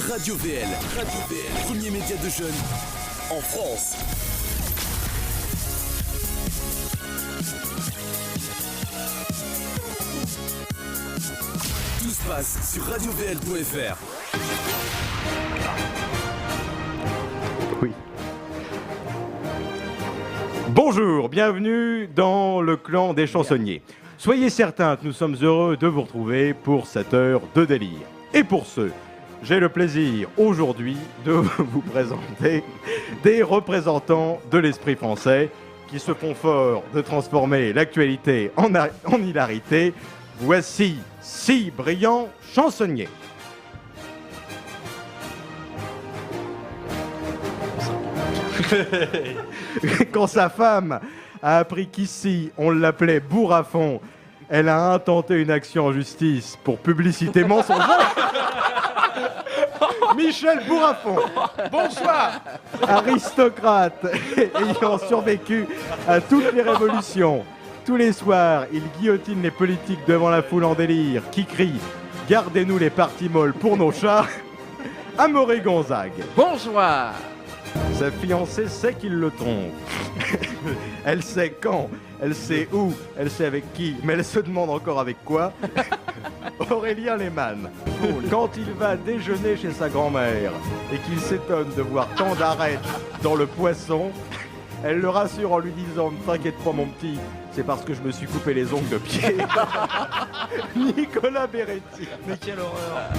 Radio VL. Premier média de jeunes en France. Tout se passe sur radiovl.fr. Oui. Bonjour, bienvenue dans le clan des chansonniers. Soyez certains que nous sommes heureux de vous retrouver pour cette heure de délire. Et pour ce, j'ai le plaisir aujourd'hui de vous présenter des représentants de l'esprit français qui se font fort de transformer l'actualité en hilarité. Voici 6 brillants chansonniers. Quand sa femme a appris qu'ici on l'appelait Bourrafon, elle a intenté une action en justice pour publicité mensongère. Michel Bourrafon, bonsoir. Aristocrate ayant survécu à toutes les révolutions. Tous les soirs, il guillotine les politiques devant la foule en délire qui crie « Gardez-nous les parties molles pour nos chats !» Amaury Gonzague. Bonsoir. Sa fiancée sait qu'il le trompe. Elle sait quand, elle sait où, elle sait avec qui, mais elle se demande encore avec quoi. Aurélien Lehmann. Quand il va déjeuner chez sa grand-mère et qu'il s'étonne de voir tant d'arêtes dans le poisson, elle le rassure en lui disant « Ne t'inquiète pas mon petit, c'est parce que je me suis coupé les ongles de pied. » Nicolas Beretti. Mais quelle horreur.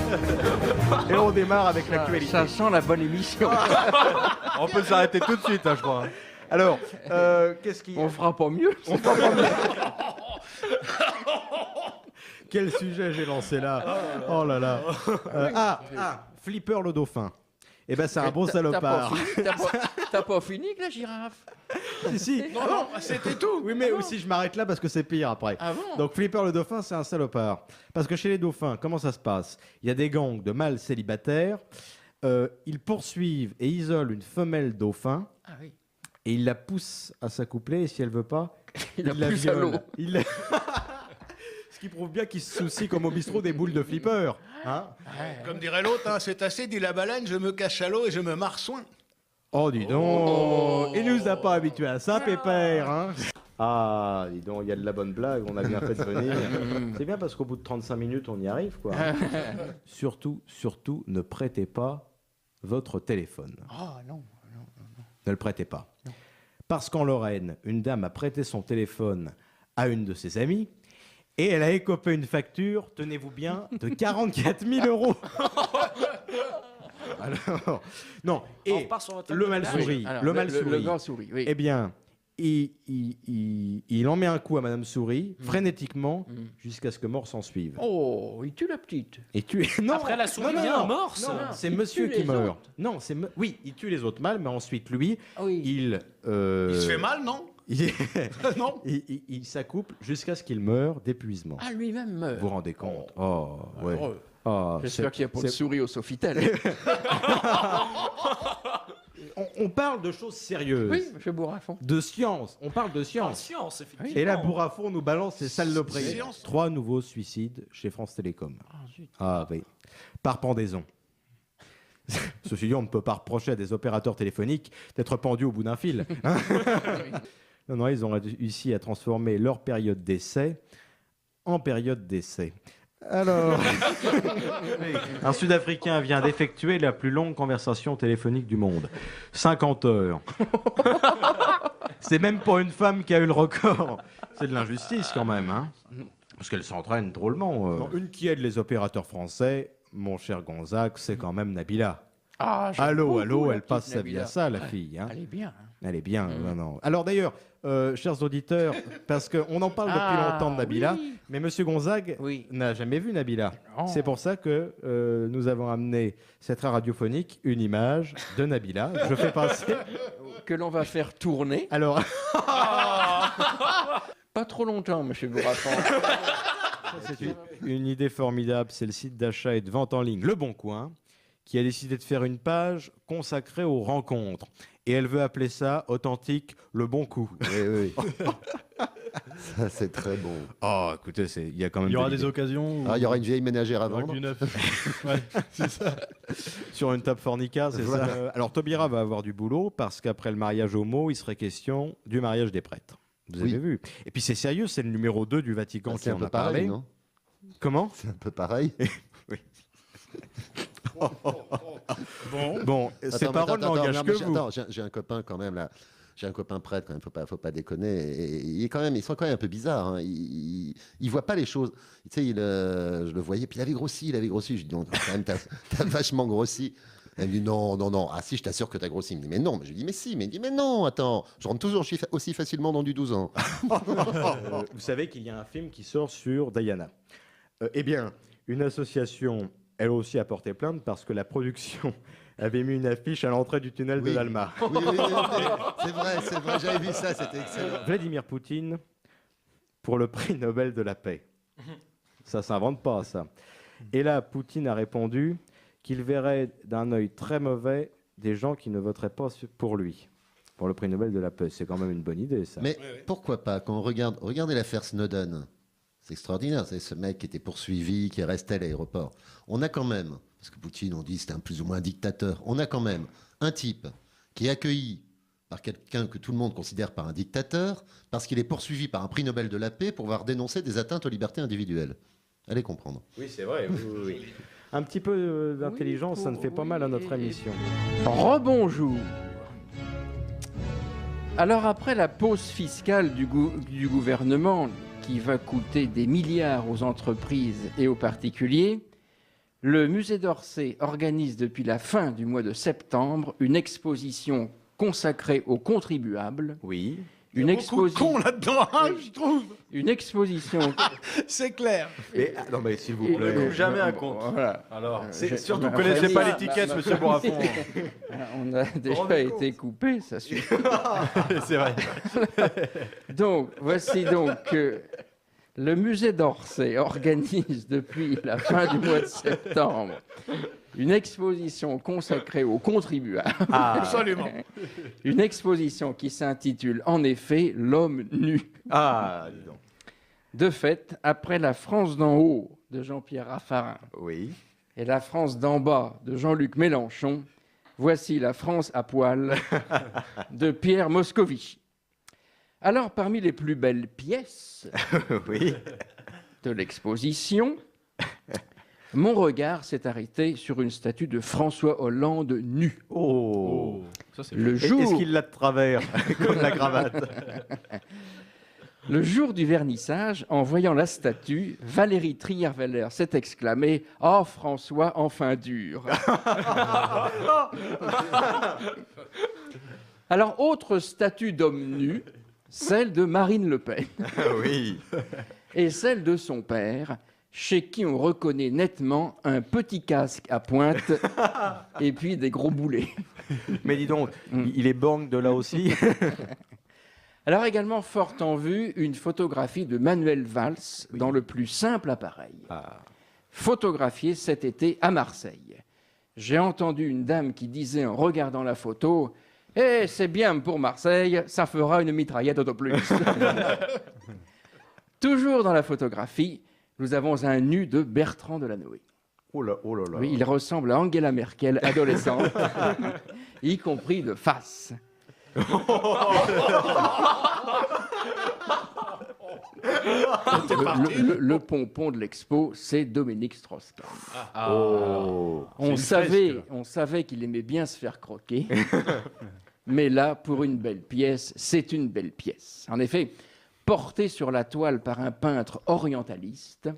Et on démarre avec l'actualité. Ça sent la bonne émission. On peut s'arrêter tout de suite, hein, je crois. Alors, qu'est-ce qui... On fera pas mieux. On fera pas mieux. Quel sujet j'ai lancé là. Oh là là. Flipper le dauphin. Eh ben c'est un bon salopard. T'as pas fini avec la girafe? Si. Non, c'était tout. Oui, mais aussi je m'arrête là parce que c'est pire après. Ah bon? Donc Flipper le dauphin, c'est un salopard. Parce que chez les dauphins, comment ça se passe? Il y a des gangs de mâles célibataires. Ils poursuivent et isolent une femelle dauphin. Ah oui. Et ils la poussent à s'accoupler. Et si elle veut pas, Il la la pousse à l'eau. violent. Ce qui prouve bien qu'il se soucie comme au bistrot des boules de Flipper. Hein? Comme dirait l'autre, hein, c'est assez, dit la baleine, je me cache à l'eau et je me marsouins. Oh, dis donc, il nous a pas habitués à ça, Pépère. Hein, ah, dis donc, il y a de la bonne blague, on a bien fait de venir. C'est bien parce qu'au bout de 35 minutes, on y arrive, quoi. Surtout, ne prêtez pas votre téléphone. Ah non. Ne le prêtez pas. Parce qu'en Lorraine, une dame a prêté son téléphone à une de ses amies et elle a écopé une facture, tenez-vous bien, de 44 000 €. Alors, non, et le mal-souris, Le gars sourit, oui. eh bien, il en met un coup à Madame Souris, frénétiquement, jusqu'à ce que mort s'en suive. Oh, il tue la petite. Et tue... Non, Après la souris non, vient non, un morse. non, c'est Il monsieur tue qui les meurt. autres. Non, oui, il tue les autres mâles, mais ensuite, lui, Oui. il Il se fait mal, non? Non. il s'accouple jusqu'à ce qu'il meure d'épuisement. Ah, lui-même meurt. Vous vous rendez compte? Oh, ouais. Heureux. Ah, J'espère qu'il n'y a pas de c'est- souris au Sofitel. on parle de choses sérieuses. Oui, monsieur Bourrafon. De science. On parle de En science. science, effectivement. Et là, Bourrafon nous balance ses saloperies. Science. 3 nouveaux suicides chez France Télécom. Ah, zut. Ah oui. Par pendaison. Ceci dit, on ne peut pas reprocher à des opérateurs téléphoniques d'être pendus au bout d'un fil. Hein. Non, ils ont réussi à transformer leur période d'essai en période d'essai. Alors, un Sud-Africain vient d'effectuer la plus longue conversation téléphonique du monde. 50 heures. C'est même pas une femme qui a eu le record. C'est de l'injustice quand même, hein. Parce qu'elle s'entraîne drôlement. Une qui aide les opérateurs français, mon cher Gonzague, c'est quand même Nabila. Ah, j'aime Allô, beaucoup la elle petite passe sa vie Nabila. à ça, la Ouais. fille. Hein. Elle est bien. Elle est bien, non. Alors d'ailleurs, chers auditeurs, parce qu'on en parle depuis longtemps de Nabila, oui. mais Monsieur Gonzague Oui. n'a jamais vu Nabila. Non. C'est pour ça que nous avons amené cette rare radiophonique une image de Nabila. Je fais passer. Que l'on va faire tourner. Alors, Pas trop longtemps, monsieur Bourrafon. c'est une idée formidable. C'est le site d'achat et de vente en ligne Le Bon Coin qui a décidé de faire une page consacrée aux rencontres. Et elle veut appeler ça authentique, le bon coup. Oui, oui. Ça, c'est très bon. Oh, écoutez, il y a quand même Il y aura de des l'idée. occasions. Ah, il y aura une vieille ménagère à Il y aura vendre. du neuf. Ouais, c'est ça. Sur une table fornica, c'est Voilà. ça. Alors, Taubira va avoir du boulot parce qu'après le mariage homo, il serait question du mariage des prêtres. Vous Oui. avez vu. Et puis, c'est sérieux, c'est le numéro 2 du Vatican qui C'est un en peu a pareil, parlé. non? Comment? C'est un peu pareil. Bon, ces Attends, paroles attends, n'engagent attends, que mais vous. attends, j'ai un copain quand même là. J'ai un copain prêtre, quand même, faut pas déconner. Et ils sont quand même un peu bizarres. Hein. Ils voient pas les choses. Tu sais, je le voyais, puis il avait grossi. Je lui dis, donc, quand même, t'as vachement grossi. Elle me dit, non. Ah si, je t'assure que t'as grossi. Il me dit, mais non. Mais je lui dis, mais si. Mais il me dit, mais non, attends. Je rentre toujours aussi facilement dans du 12 ans. Vous savez qu'il y a un film qui sort sur Diana. Eh bien, une association, elle aussi, a porté plainte parce que la production avait mis une affiche à l'entrée du tunnel de Oui. l'Alma. Oui, c'est vrai. J'avais vu ça, c'était excellent. Vladimir Poutine pour le prix Nobel de la paix. Ça s'invente pas, ça. Et là, Poutine a répondu qu'il verrait d'un œil très mauvais des gens qui ne voteraient pas pour lui, pour le prix Nobel de la paix. C'est quand même une bonne idée, ça. Mais pourquoi pas, quand on regardez l'affaire Snowden, c'est extraordinaire, c'est ce mec qui était poursuivi, qui est resté à l'aéroport. On a quand même, parce que Poutine, on dit c'était un plus ou moins un dictateur, on a quand même un type qui est accueilli par quelqu'un que tout le monde considère par un dictateur, parce qu'il est poursuivi par un prix Nobel de la paix pour avoir dénoncé des atteintes aux libertés individuelles. Allez comprendre. Oui, c'est vrai. Oui. Un petit peu d'intelligence, ça ne fait pas mal à notre émission. Rebonjour. Alors après la pause fiscale du gouvernement qui va coûter des milliards aux entreprises et aux particuliers, le musée d'Orsay organise depuis la fin du mois de septembre une exposition consacrée aux contribuables. Oui. Il y a beaucoup de cons là-dedans, hein, je trouve. Une exposition. C'est clair. Mais, non, mais s'il vous Et- plaît. coupe jamais un compte. Voilà. Alors, Je- surtout ma vous connaissez famille- pas l'étiquette, monsieur Bourrafon. On a déjà été coupé, ça suffit. C'est vrai. Donc, voici donc que le musée d'Orsay organise depuis la fin du mois de septembre une exposition consacrée aux contribuables. Absolument. Une exposition qui s'intitule en effet L'homme nu. Ah, dis donc. De fait, après la France d'en haut de Jean-Pierre Raffarin Oui. et la France d'en bas de Jean-Luc Mélenchon, voici la France à poil de Pierre Moscovici. Alors, parmi les plus belles pièces Oui. de l'exposition, mon regard s'est arrêté sur une statue de François Hollande nu. Oh. Ça, c'est Le Et- jour, Est-ce qu'il l'a de travers, comme la cravate? le jour du vernissage, en voyant la statue, Valérie Trierweiler s'est exclamée « Oh, François, enfin dur !» Alors, autre statue d'homme nu, celle de Marine Le Pen Oui. et celle de son père, chez qui on reconnaît nettement un petit casque à pointe et puis des gros boulets. Mais dis donc, il est bang de là aussi. Alors également fort en vue, une photographie de Manuel Valls dans le plus simple appareil. Photographiée cet été à Marseille. J'ai entendu une dame qui disait en regardant la photo « Eh, c'est bien pour Marseille, ça fera une mitraillette de plus. » Toujours dans la photographie, nous avons un nu de Bertrand Delanoë. Oh là là. Oui, il ressemble à Angela Merkel, adolescente, y compris de face. Le pompon de l'expo, c'est Dominique Strauss-Kahn. Oh. On savait qu'il aimait bien se faire croquer, mais là, pour une belle pièce, c'est une belle pièce. En effet, porté sur la toile par un peintre orientaliste,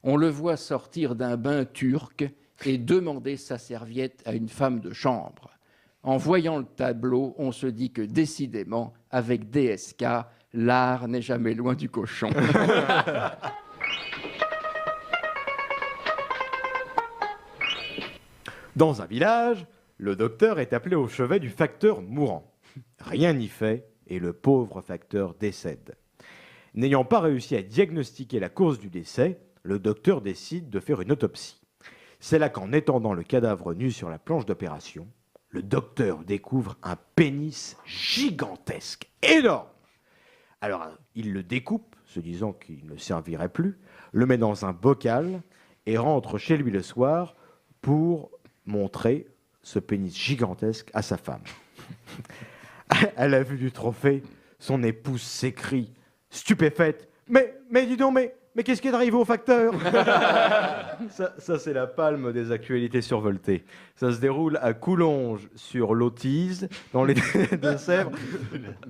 on le voit sortir d'un bain turc et demander sa serviette à une femme de chambre. En voyant le tableau, on se dit que décidément, avec DSK, l'art n'est jamais loin du cochon. Dans un village, le docteur est appelé au chevet du facteur mourant. Rien n'y fait et le pauvre facteur décède. N'ayant pas réussi à diagnostiquer la cause du décès, le docteur décide de faire une autopsie. C'est là qu'en étendant le cadavre nu sur la planche d'opération, le docteur découvre un pénis gigantesque, énorme. Alors, il le découpe, se disant qu'il ne servirait plus, le met dans un bocal et rentre chez lui le soir pour montrer ce pénis gigantesque à sa femme. À la vue du trophée, son épouse s'écrie, stupéfaite, « Mais dis donc, mais qu'est-ce qui est arrivé au facteur ?» Ça, c'est la palme des actualités survoltées. Ça se déroule à Coulonges, sur l'Autise, dans les Deux-Sèvres,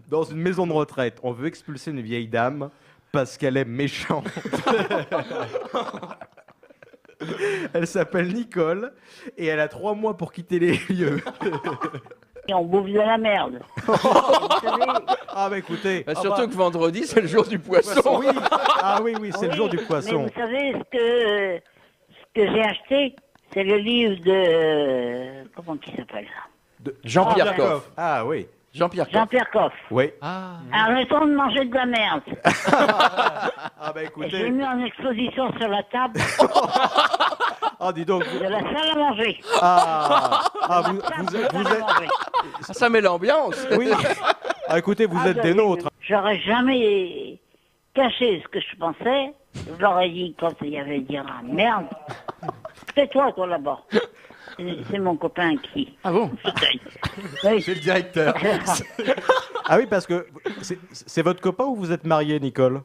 dans une maison de retraite. On veut expulser une vieille dame parce qu'elle est méchante. Elle s'appelle Nicole et elle a 3 mois pour quitter les lieux. Et on bouffe de la merde. Vous savez, Ah bah écoutez, Surtout que vendredi, c'est le jour du poisson. oui. Ah oui, c'est le jour du mais poisson. vous savez ce que j'ai acheté, c'est le livre de comment il s'appelle ça, Jean-Pierre Coff. Ah oui, Jean-Pierre Coff. Jean-Pierre Coff. oui. Arrêtons de manger de la merde. Ah bah Et je l'ai écoutez, mis en exposition sur la table ah dis donc, de la salle à manger. vous Table de salle à manger. Ça met l'ambiance. oui. Ah écoutez, vous êtes des nôtres. J'aurais jamais caché ce que je pensais. Je leur ai dit quand il y avait dire ah merde. Tais-toi toi là-bas. C'est mon copain qui. Ah bon? Oui. C'est le directeur. Ah oui, parce que c'est votre copain ou vous êtes marié, Nicole?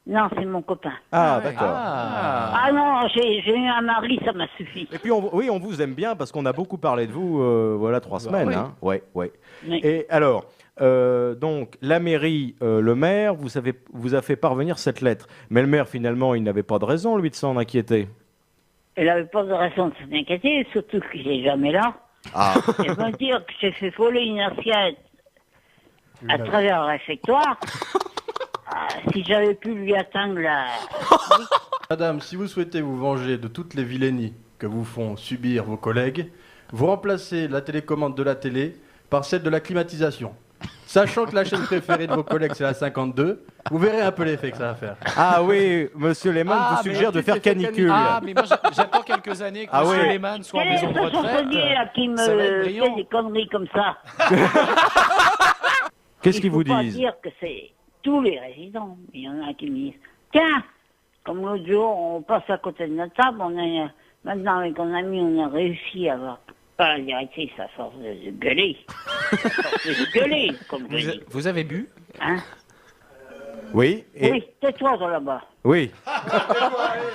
Non, c'est mon copain. Ah d'accord. Ah non, j'ai eu un mari, ça m'a suffi. Et puis on vous aime bien parce qu'on a beaucoup parlé de vous, voilà 3 semaines. oui. Hein. Ouais. Oui. Et alors, donc la mairie, le maire, vous a fait parvenir cette lettre. Mais le maire finalement, il n'avait pas de raison lui de s'en inquiéter. Il n'avait pas de raison de s'inquiéter, surtout qu'il n'est jamais là. Ah. Et me dire que j'ai fait voler une assiette à travers le réfectoire. Si j'avais pu lui atteindre la... Madame, si vous souhaitez vous venger de toutes les vilainies que vous font subir vos collègues, vous remplacez la télécommande de la télé par celle de la climatisation. Sachant que la chaîne préférée de vos collègues, c'est la 52, vous verrez un peu l'effet que ça va faire. Ah oui, Monsieur Lehmann vous suggère de faire canicule. Ah, mais moi j'attends quelques années que Ah M. ouais. Lehmann soit en Quel est maison de ce retraite. chansonnier là qui me ça va être fait brillant. des conneries comme ça? Qu'est-ce qu'ils vous Il faut pas disent? dire que c'est tous les résidents. Il y en a qui me disent, tiens, comme l'autre jour, on passe à côté de notre table, maintenant avec un ami, on a réussi à avoir pas la directrice à force de gueuler. À force de gueuler, comme je dis. Vous avez bu? Hein? Oui. Oui, tais-toi toi, là-bas. Oui.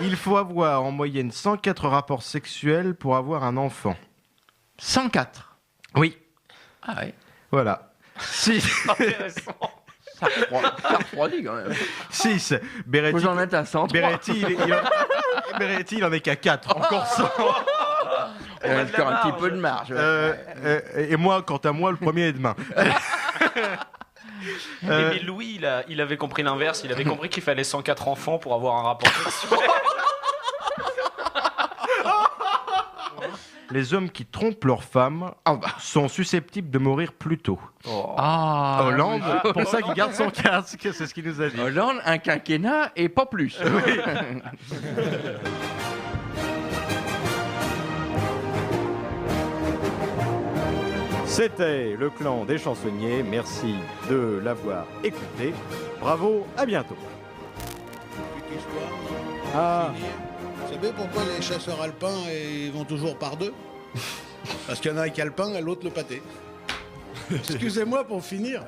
Il faut avoir en moyenne 104 rapports sexuels pour avoir un enfant. 104. Oui. Ah oui. Voilà. 6. Ça refroidit quand même. 6. Faut Beretti, que j'en mette à 103. Beretti, il en est qu'à 4. Encore 100. Il reste encore un petit peu de marge. Et moi, quant à moi, le premier est demain. Mais Louis, il avait compris l'inverse. Il avait compris qu'il fallait 104 enfants pour avoir un rapport sexuel. Les hommes qui trompent leurs femmes sont susceptibles de mourir plus tôt. Ah, Hollande, pour ça qu'il garde son casque, c'est ce qu'il nous a dit. Hollande, un quinquennat et pas plus. C'était le clan des chansonniers. Merci de l'avoir écouté. Bravo, à bientôt. Petite histoire, Ah. finir. Vous savez pourquoi les chasseurs alpins ils vont toujours par deux? Parce qu'il y en a un qui a le pain et l'autre le pâté. Excusez-moi pour finir.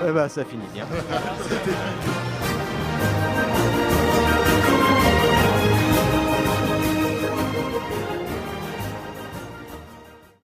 Eh ben, ça finit bien.